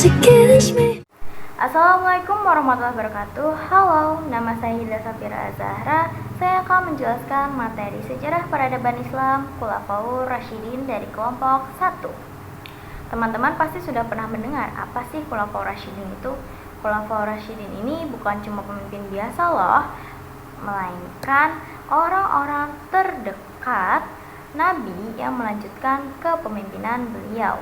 to kiss me. Assalamualaikum warahmatullahi wabarakatuh. Halo, nama saya Hilda Safira Azahra. Saya akan menjelaskan materi sejarah peradaban Islam Khulafaur Rasyidin dari kelompok 1. Teman-teman pasti sudah pernah mendengar apa sih Khulafaur Rasyidin itu? Khulafaur Rasyidin ini bukan cuma pemimpin biasa loh, melainkan orang-orang terdekat Nabi yang melanjutkan kepemimpinan beliau.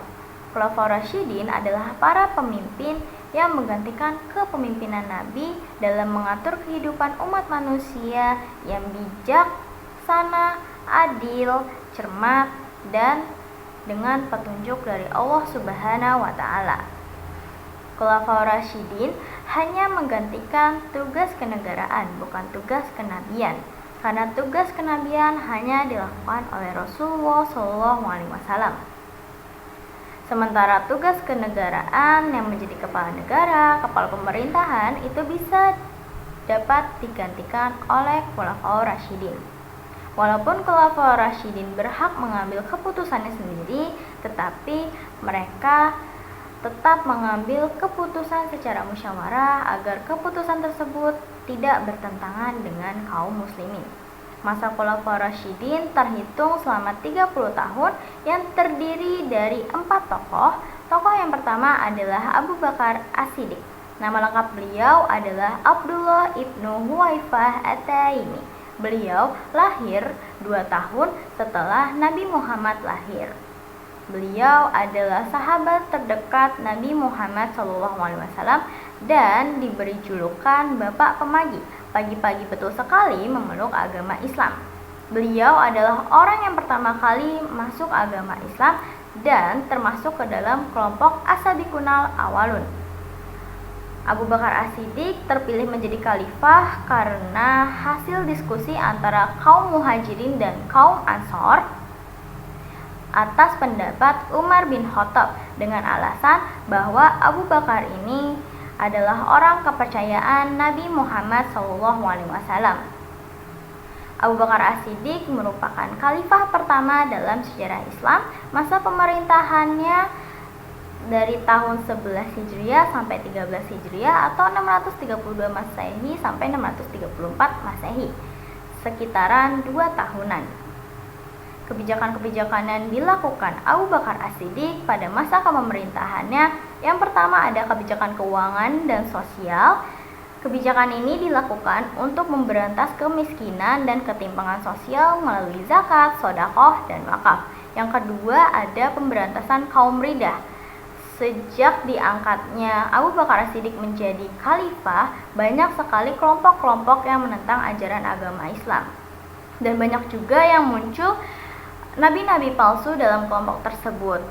Khulafaur Rasyidin adalah para pemimpin yang menggantikan kepemimpinan Nabi dalam mengatur kehidupan umat manusia yang bijaksana, adil, cermat, dan dengan petunjuk dari Allah Subhanahu wa Ta'ala. Khulafaur Rasyidin hanya menggantikan tugas kenegaraan, bukan tugas kenabian, karena tugas kenabian hanya dilakukan oleh Rasulullah SAW. Sementara tugas kenegaraan yang menjadi kepala negara, kepala pemerintahan itu bisa dapat digantikan oleh Khulafaur Rasyidin. Walaupun Khulafaur Rasyidin berhak mengambil keputusannya sendiri, tetapi mereka tetap mengambil keputusan secara musyawarah agar keputusan tersebut tidak bertentangan dengan kaum muslimin. Masa Khulafaur Rasyidin terhitung selama 30 tahun yang terdiri dari 4 tokoh. Tokoh yang pertama adalah Abu Bakar As-Siddiq. Nama lengkap beliau adalah Abdullah ibnu Huwaifah At-Taimi. Beliau lahir 2 tahun setelah Nabi Muhammad lahir. Beliau adalah sahabat terdekat Nabi Muhammad SAW dan diberi julukan Bapak Pemagi. Pagi-pagi betul sekali memeluk agama Islam. Beliau adalah orang yang pertama kali masuk agama Islam dan termasuk ke dalam kelompok As-Sabiqunal Awalun. Abu Bakar As-Siddiq terpilih menjadi khalifah karena hasil diskusi antara kaum Muhajirin dan kaum Ansor atas pendapat Umar bin Khattab dengan alasan bahwa Abu Bakar ini adalah orang kepercayaan Nabi Muhammad SAW. Abu Bakar As-Siddiq merupakan khalifah pertama dalam sejarah Islam. Masa pemerintahannya dari tahun 11 Hijriah sampai 13 Hijriah atau 632 Masehi sampai 634 Masehi, sekitaran 2 tahunan. Kebijakan-kebijakan yang dilakukan Abu Bakar As-Siddiq pada masa kepemerintahannya, yang pertama ada kebijakan keuangan dan sosial. Kebijakan ini dilakukan untuk memberantas kemiskinan dan ketimpangan sosial melalui zakat, sedekah, dan wakaf. Yang kedua ada pemberantasan kaum ridah. Sejak diangkatnya Abu Bakar As-Siddiq menjadi khalifah, banyak sekali kelompok-kelompok yang menentang ajaran agama Islam. Dan banyak juga yang muncul nabi-nabi palsu dalam kelompok tersebut.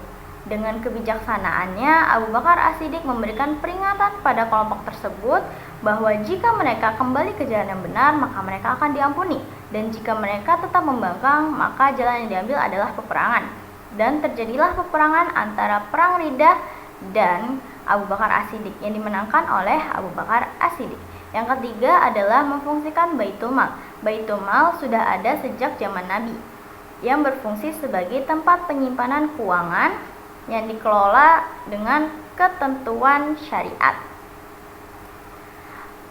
Dengan kebijaksanaannya, Abu Bakar As-Siddiq memberikan peringatan pada kelompok tersebut bahwa jika mereka kembali ke jalan yang benar, maka mereka akan diampuni. Dan jika mereka tetap membangkang, maka jalan yang diambil adalah peperangan. Dan terjadilah peperangan antara perang Riddah dan Abu Bakar As-Siddiq yang dimenangkan oleh Abu Bakar As-Siddiq. Yang ketiga adalah memfungsikan Baitul Mal. Baitul Mal sudah ada sejak zaman Nabi, yang berfungsi sebagai tempat penyimpanan keuangan yang dikelola dengan ketentuan syariat.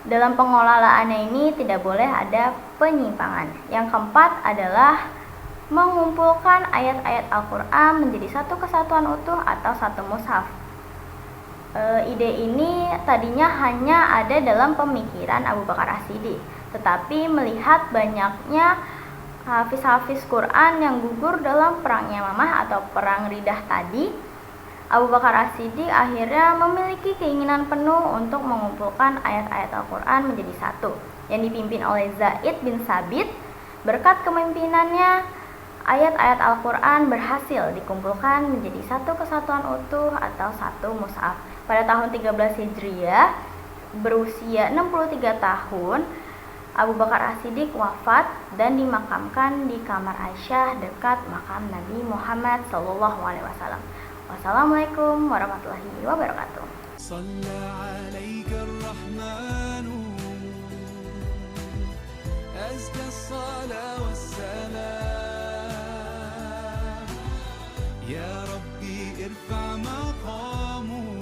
Dalam pengelolaannya ini tidak boleh ada penyimpangan. Yang keempat adalah mengumpulkan ayat-ayat Al-Quran menjadi satu kesatuan utuh atau satu mushaf. Ide ini tadinya hanya ada dalam pemikiran Abu Bakar As-Siddiq, tetapi melihat banyaknya hafiz-hafiz Quran yang gugur dalam perang Yamamah atau perang Riddah tadi, Abu Bakar As-Siddiq akhirnya memiliki keinginan penuh untuk mengumpulkan ayat-ayat Al-Quran menjadi satu, yang dipimpin oleh Zaid bin Sabit. Berkat kepemimpinannya, ayat-ayat Al-Quran berhasil dikumpulkan menjadi satu kesatuan utuh atau satu mushaf. Pada tahun 13 Hijriah, berusia 63 tahun, Abu Bakar As-Siddiq wafat dan dimakamkan di kamar Aisyah dekat makam Nabi Muhammad SAW. Wassalamualaikum warahmatullahi wabarakatuh. يا ربي ارفع مقامه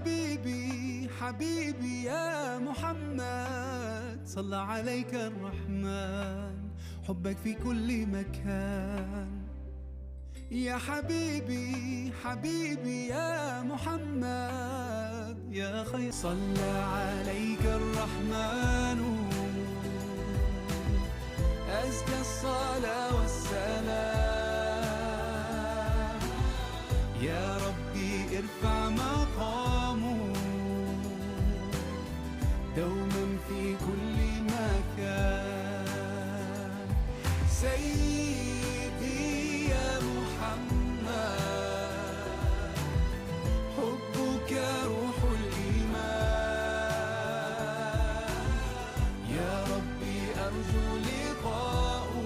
حبيبي حبيبي يا محمد صلى عليك الرحمن حبك في كل مكان يا حبيبي حبيبي يا محمد يا خير صلى عليك الرحمن أزكى الصلاة والسلام يا ربي ارفع مقامه دوما في كل مكان سيدي يا محمد حبك روح الإيمان يا ربي أرجو لقاءه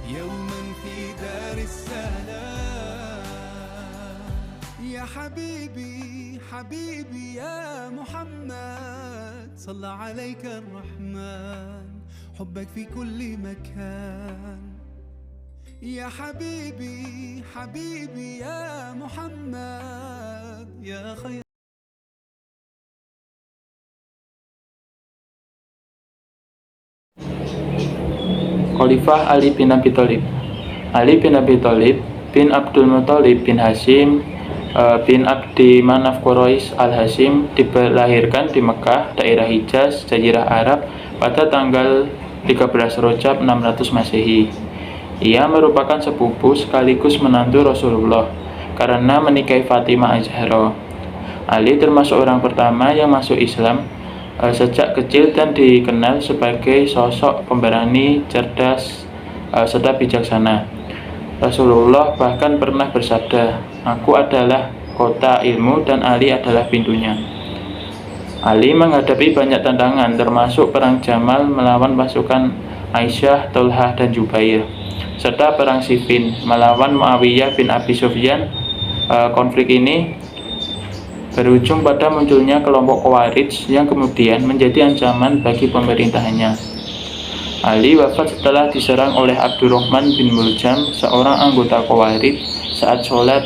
يوما في دار السلام يا حبيبي حبيبي يا محمد صلى عليك الرحمن حبك في كل مكان يا حبيبي حبيبي يا محمد يا خير Khalifah Ali bin Abi Thalib. Ali bin Abi Thalib bin Abdul Muthalib bin Hashim bin Abdi Manaf Quraisy al-Hashim dilahirkan di Mekah, daerah Hijaz, Jazirah Arab pada tanggal 13 Rajab 600 Masehi. Ia merupakan sepupu sekaligus menantu Rasulullah karena menikahi Fatimah Az-Zahra. Ali termasuk orang pertama yang masuk Islam sejak kecil dan dikenal sebagai sosok pemberani, cerdas, serta bijaksana. Rasulullah bahkan pernah bersabda, "Aku adalah kota ilmu dan Ali adalah pintunya." Ali menghadapi banyak tantangan termasuk perang Jamal melawan pasukan Aisyah, Tolhah, dan Jubair, serta perang Siffin melawan Muawiyah bin Abi Sufyan. Konflik ini berujung pada munculnya kelompok Khawarij yang kemudian menjadi ancaman bagi pemerintahannya. Ali wafat setelah diserang oleh Abdurrahman bin Muljam, seorang anggota Khawarij, saat sholat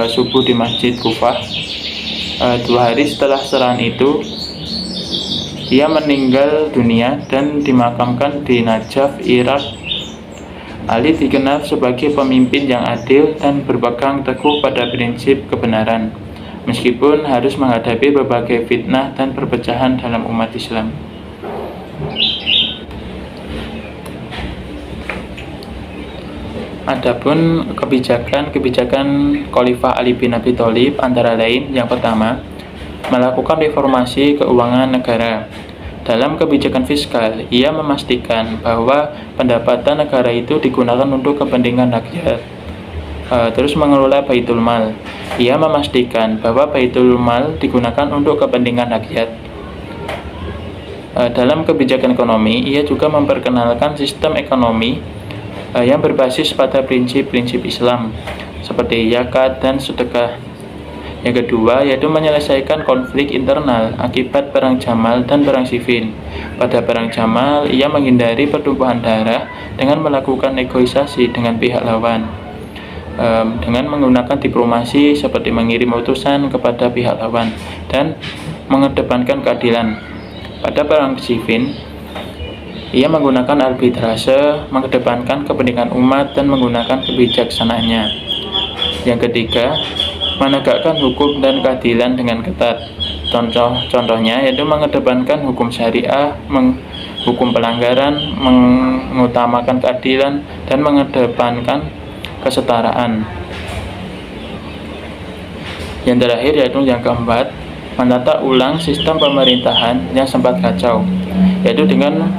subuh di Masjid Kufah. 2 hari setelah serangan itu, ia meninggal dunia dan dimakamkan di Najaf, Irak. Ali dikenal sebagai pemimpin yang adil dan berpegang teguh pada prinsip kebenaran, meskipun harus menghadapi berbagai fitnah dan perpecahan dalam umat Islam. Adapun kebijakan Khalifah Ali bin Abi Thalib antara lain, yang pertama, melakukan reformasi keuangan negara. Dalam kebijakan fiskal, ia memastikan bahwa pendapatan negara itu digunakan untuk kepentingan rakyat. Terus mengelola Baitul Mal. Ia memastikan bahwa Baitul Mal digunakan untuk kepentingan rakyat. Dalam kebijakan ekonomi, ia juga memperkenalkan sistem ekonomi yang berbasis pada prinsip-prinsip Islam seperti zakat dan sedekah. Yang kedua yaitu menyelesaikan konflik internal akibat perang Jamal dan perang Siffin. Pada perang Jamal, ia menghindari pertumpahan darah dengan melakukan negosiasi dengan pihak lawan, dengan menggunakan diplomasi seperti mengirim utusan kepada pihak lawan dan mengedepankan keadilan. Pada perang Siffin, ia menggunakan arbitrase, mengedepankan kepentingan umat dan menggunakan kebijaksanaannya. Yang ketiga, menegakkan hukum dan keadilan dengan ketat. Contohnya yaitu mengedepankan hukum syariah, hukum pelanggaran, mengutamakan keadilan, dan mengedepankan kesetaraan. Yang terakhir yaitu yang keempat, menata ulang sistem pemerintahan yang sempat kacau, yaitu dengan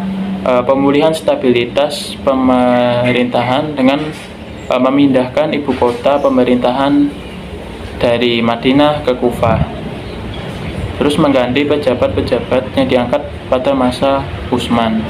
pemulihan stabilitas pemerintahan dengan memindahkan ibu kota pemerintahan dari Madinah ke Kufah, terus mengganti pejabat-pejabat yang diangkat pada masa Utsman.